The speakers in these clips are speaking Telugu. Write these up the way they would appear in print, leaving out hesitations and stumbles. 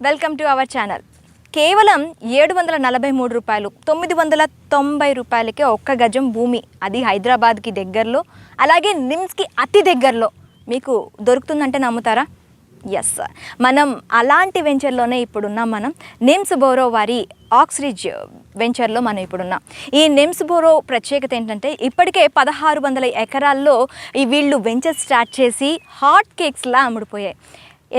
Welcome to our channel. కేవలం 743 రూపాయలు, 990 రూపాయలకే ఒక్క గజం భూమి, అది హైదరాబాద్కి దగ్గరలో, అలాగే నిమ్స్కి అతి దగ్గరలో మీకు దొరుకుతుందంటే నమ్ముతారా? ఎస్, మనం అలాంటి వెంచర్లోనే ఇప్పుడున్నాం. మనం నిమ్స్ బోరో వారి ఆక్స్రిడ్జ్ వెంచర్లో మనం ఇప్పుడున్నాం. ఈ నిమ్స్ బోరో ప్రత్యేకత ఏంటంటే ఇప్పటికే 1600 ఎకరాల్లో వీళ్ళు వెంచర్ స్టార్ట్ చేసి హాట్ కేక్స్లా అమ్ముడిపోయాయి.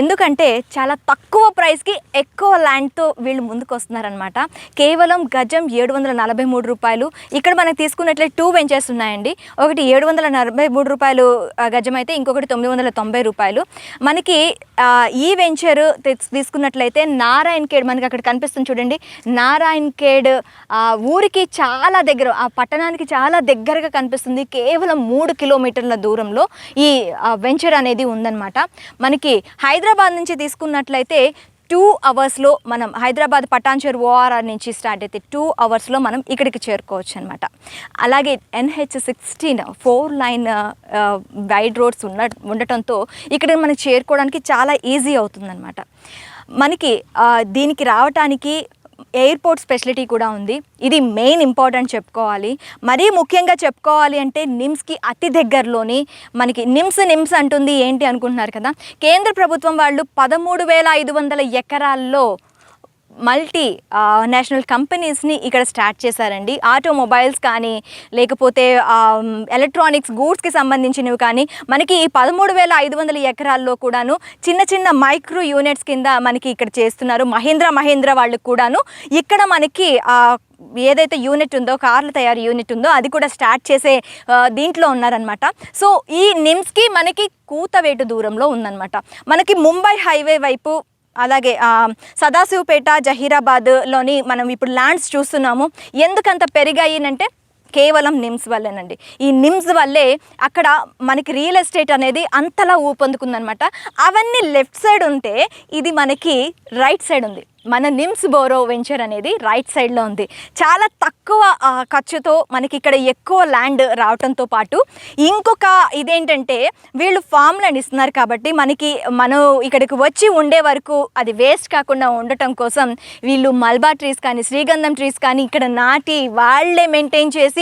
ఎందుకంటే చాలా తక్కువ ప్రైస్కి ఎక్కువ ల్యాండ్తో వీళ్ళు ముందుకు వస్తున్నారనమాట. కేవలం గజం 743 రూపాయలు. ఇక్కడ మనకు తీసుకున్నట్లయితే 2 వెంచర్స్ ఉన్నాయండి. ఒకటి 743 రూపాయలు గజం అయితే, ఇంకొకటి 990 రూపాయలు. మనకి ఈ వెంచర్ తీసుకున్నట్లయితే నారాయణఖేడ్, మనకి అక్కడ కనిపిస్తుంది చూడండి, నారాయణఖేడ్ ఊరికి చాలా దగ్గర, ఆ పట్టణానికి చాలా దగ్గరగా కనిపిస్తుంది. కేవలం 3 కిలోమీటర్ల దూరంలో ఈ వెంచర్ అనేది ఉందన్నమాట. మనకి హైదరాబాద్ నుంచి తీసుకున్నట్లయితే 2 అవర్స్లో మనం హైదరాబాద్ పటాన్చెరు ఓఆర్ఆర్ నుంచి స్టార్ట్ అయితే 2 అవర్స్లో మనం ఇక్కడికి చేరుకోవచ్చు అనమాట. అలాగే NH16 4 లైన్ వైడ్ రోడ్స్ ఉండటంతో ఇక్కడ మనకి చేరుకోవడానికి చాలా ఈజీ అవుతుందన్నమాట. మనకి దీనికి రావటానికి ఎయిర్పోర్ట్ ఫెసిలిటీ కూడా ఉంది. ఇది మెయిన్ ఇంపార్టెంట్ చెప్పుకోవాలి. మరీ ముఖ్యంగా చెప్పుకోవాలి అంటే నిమ్స్కి అతి దగ్గరలోని మనకి నిమ్స్ అంటుంది ఏంటి అనుకుంటున్నారు కదా, కేంద్ర ప్రభుత్వం వాళ్ళు 13,500 ఎకరాల్లో మల్టీ నేషనల్ కంపెనీస్ని ఇక్కడ స్టార్ట్ చేశారండి. ఆటోమొబైల్స్ కానీ, లేకపోతే ఎలక్ట్రానిక్స్ గూడ్స్కి సంబంధించినవి కానీ, మనకి ఈ 13,500 ఎకరాల్లో కూడాను చిన్న చిన్న మైక్రో యూనిట్స్ కింద మనకి ఇక్కడ చేస్తున్నారు. మహీంద్రా వాళ్ళకు కూడాను ఇక్కడ మనకి ఏదైతే యూనిట్ ఉందో, కార్ల తయారీ యూనిట్ ఉందో, అది కూడా స్టార్ట్ చేసే దీంట్లో ఉన్నారనమాట. సో ఈ నిమ్స్కి మనకి కూతవేటు దూరంలో ఉందన్నమాట. మనకి ముంబై హైవే వైపు, అలాగే సదాశివపేట, జహీరాబాద్లోని మనం ఇప్పుడు ల్యాండ్స్ చూస్తున్నాము. ఎందుకంత పెరిగాయినంటే కేవలం నిమ్స్ వల్లేనండి. ఈ నిమ్స్ వల్లే అక్కడ మనకి రియల్ ఎస్టేట్ అనేది అంతలా ఊపందుకుందనమాట. అవన్నీ లెఫ్ట్ సైడ్ ఉంటే ఇది మనకి రైట్ సైడ్ ఉంది. మన నిమ్స్ బోరో వెంచర్ అనేది రైట్ సైడ్లో ఉంది. చాలా తక్కువ ఖర్చుతో మనకి ఇక్కడ ఎక్కువ ల్యాండ్ రావడంతో పాటు ఇంకొక ఇదేంటంటే వీళ్ళు ఫామ్ ల్యాండ్ ఇస్తున్నారు కాబట్టి మనం ఇక్కడికి వచ్చి ఉండే వరకు అది వేస్ట్ కాకుండా ఉండటం కోసం వీళ్ళు మలబార్ ట్రీస్ కానీ, శ్రీగంధం ట్రీస్ కానీ ఇక్కడ నాటి వాళ్ళే మెయింటైన్ చేసి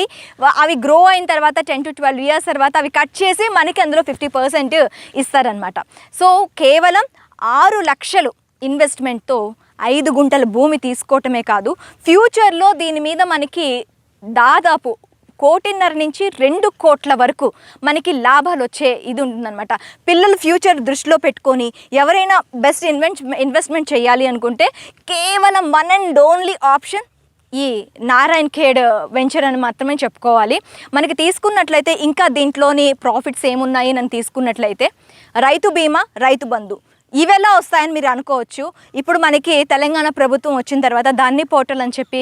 అవి గ్రో అయిన తర్వాత 10 to 12 ఇయర్స్ తర్వాత అవి కట్ చేసి మనకి అందులో 50% ఇస్తారనమాట. సో కేవలం 6 లక్షలు ఇన్వెస్ట్మెంట్తో 5 గుంటల భూమి తీసుకోవటమే కాదు, ఫ్యూచర్లో దీని మీద మనకి దాదాపు 1.5 నుంచి 2 కోట్ల వరకు మనకి లాభాలు వచ్చే ఇది ఉంటుందన్నమాట. పిల్లలు ఫ్యూచర్ దృష్టిలో పెట్టుకొని ఎవరైనా బెస్ట్ ఇన్వెస్ట్మెంట్ చేయాలి అనుకుంటే కేవలం వన్ అండ్ ఓన్లీ ఆప్షన్ ఈ నారాయణఖేడ్ వెంచర్ అని మాత్రమే చెప్పుకోవాలి. మనకి తీసుకున్నట్లయితే ఇంకా దీంట్లోని ప్రాఫిట్స్ ఏమున్నాయి అని తీసుకున్నట్లయితే రైతు బీమా, రైతు బంధు ఇవెలా వస్తాయని మీరు అనుకోవచ్చు. ఇప్పుడు మనకి తెలంగాణ ప్రభుత్వం వచ్చిన తర్వాత ధర్నీ పోర్టల్ అని చెప్పి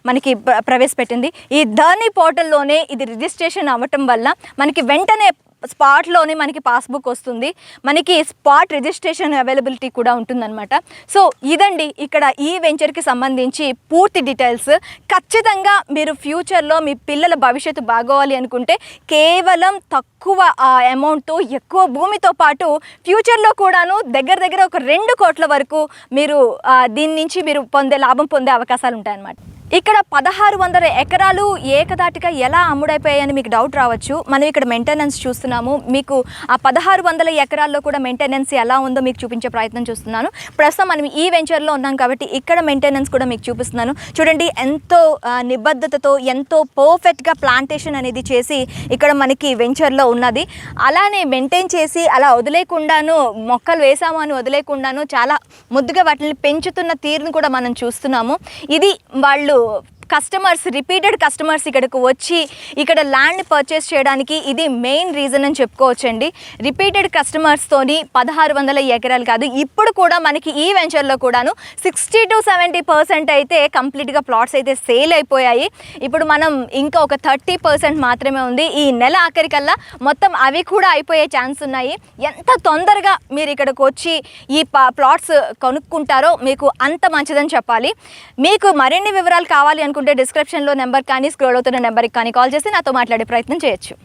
మనకి ప్రవేశపెట్టింది. ఈ ధర్నీ పోర్టల్లోనే ఇది రిజిస్ట్రేషన్ అవ్వటం వల్ల మనకి వెంటనే స్పాట్లోనే మనకి పాస్బుక్ వస్తుంది, మనకి స్పాట్ రిజిస్ట్రేషన్ అవైలబిలిటీ కూడా ఉంటుందన్నమాట. సో ఇదండి ఇక్కడ ఈ వెంచర్కి సంబంధించి పూర్తి డీటెయిల్స్. ఖచ్చితంగా మీరు ఫ్యూచర్లో మీ పిల్లల భవిష్యత్తు బాగోవాలి అనుకుంటే కేవలం తక్కువ అమౌంట్తో ఎక్కువ భూమితో పాటు ఫ్యూచర్లో కూడాను దగ్గర ఒక 2 కోట్ల వరకు మీరు దీని నుంచి మీరు లాభం పొందే అవకాశాలు ఉంటాయన్నమాట. ఇక్కడ 1600 ఎకరాలు ఏకదాటిగా ఎలా అమ్ముడైపోయాయని మీకు డౌట్ రావచ్చు. మనం ఇక్కడ మెయింటెనెన్స్ చూస్తున్నాము. మీకు ఆ 1600 ఎకరాల్లో కూడా మెయింటెనెన్స్ ఎలా ఉందో మీకు చూపించే ప్రయత్నం చూస్తున్నాను. ప్రస్తుతం మనం ఈ వెంచర్లో ఉన్నాం కాబట్టి ఇక్కడ మెయింటెనెన్స్ కూడా మీకు చూపిస్తున్నాను. చూడండి, ఎంతో నిబద్ధతతో ఎంతో పర్ఫెక్ట్గా ప్లాంటేషన్ అనేది చేసి ఇక్కడ మనకి వెంచర్లో ఉన్నది. అలానే మెయింటైన్ చేసి అలా వదిలేకుండాను, మొక్కలు వేసాము అని వదిలేకుండాను చాలా ముద్దుగా వాటిని పెంచుతున్న తీరును కూడా మనం చూస్తున్నాము. ఇది వాళ్ళు కస్టమర్స్ రిపీటెడ్ కస్టమర్స్ ఇక్కడికి వచ్చి ఇక్కడ ల్యాండ్ పర్చేస్ చేయడానికి ఇది మెయిన్ రీజన్ అని చెప్పుకోవచ్చండి. రిపీటెడ్ కస్టమర్స్తోని 1600 ఎకరాలు కాదు, ఇప్పుడు కూడా మనకి ఈ వెంచర్లో కూడాను 60 to 70% అయితే కంప్లీట్గా ప్లాట్స్ అయితే సేల్ అయిపోయాయి. ఇప్పుడు మనం ఇంకా ఒక 30% మాత్రమే ఉంది. ఈ నెల ఆఖరికల్లా మొత్తం అవి కూడా అయిపోయే ఛాన్స్ ఉన్నాయి. ఎంత తొందరగా మీరు ఇక్కడికి వచ్చి ఈ ప్లాట్స్ కొనుక్కుంటారో మీకు అంత మంచిదని చెప్పాలి. మీకు మరిన్ని వివరాలు కావాలి అనుకుంటే డిస్క్రిప్షన్లో నెంబర్ కానీ స్క్రోల్ అవుతున్న నెంబర్కి కానీ కాల్ చేసి నాతో మాట్లాడే ప్రయత్నం చేయొచ్చు.